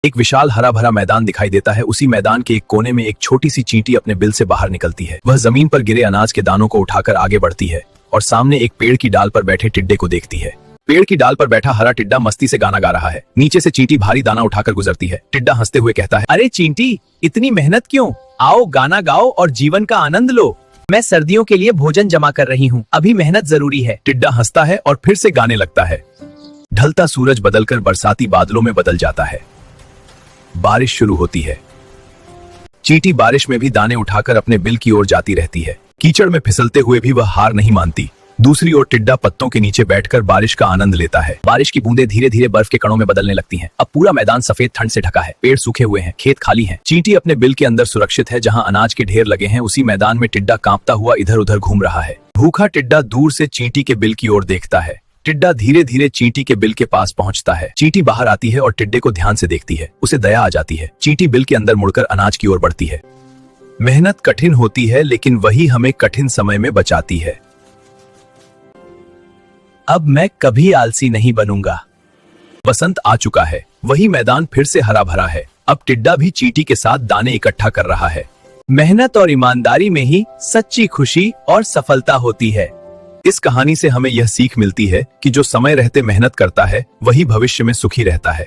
एक विशाल हरा भरा मैदान दिखाई देता है। उसी मैदान के एक कोने में एक छोटी सी चींटी अपने बिल से बाहर निकलती है। वह जमीन पर गिरे अनाज के दानों को उठाकर आगे बढ़ती है और सामने एक पेड़ की डाल पर बैठे टिड्डे को देखती है। पेड़ की डाल पर बैठा हरा टिड्डा मस्ती से गाना गा रहा है। नीचे से चींटी भारी दाना उठाकर गुजरती है। टिड्डा हंसते हुए कहता है, अरे चींटी, इतनी मेहनत क्यों? आओ गाना गाओ और जीवन का आनंद लो। मैं सर्दियों के लिए भोजन जमा कर रही हूँ, अभी मेहनत जरूरी है। टिड्डा हंसता है और फिर से गाने लगता है। ढलता सूरज बदलकर बरसाती बादलों में बदल जाता है। बारिश शुरू होती है। चींटी बारिश में भी दाने उठाकर अपने बिल की ओर जाती रहती है। कीचड़ में फिसलते हुए भी वह हार नहीं मानती। दूसरी ओर टिड्डा पत्तों के नीचे बैठकर बारिश का आनंद लेता है। बारिश की बूंदें धीरे धीरे बर्फ के कणों में बदलने लगती हैं। अब पूरा मैदान सफेद ठंड से ढका है। पेड़ सूखे हुए हैं, खेत खाली हैं। चींटी अपने बिल के अंदर सुरक्षित है, जहां अनाज के ढेर लगे हैं। उसी मैदान में टिड्डा कांपता हुआ इधर उधर घूम रहा है। भूखा टिड्डा दूर से चींटी के बिल की ओर देखता है। टिड्डा धीरे धीरे चींटी के बिल के पास पहुंचता है। चींटी बाहर आती है और टिड्डे को ध्यान से देखती है। उसे दया आ जाती है। चींटी बिल के अंदर मुड़कर अनाज की ओर बढ़ती है। मेहनत कठिन होती है, लेकिन वही हमें कठिन समय में बचाती है। अब मैं कभी आलसी नहीं बनूंगा। बसंत आ चुका है। वही मैदान फिर से हरा भरा है। अब टिड्डा भी चींटी के साथ दाने इकट्ठा कर रहा है। मेहनत और ईमानदारी में ही सच्ची खुशी और सफलता होती है। इस कहानी से हमें यह सीख मिलती है कि जो समय रहते मेहनत करता है, वही भविष्य में सुखी रहता है।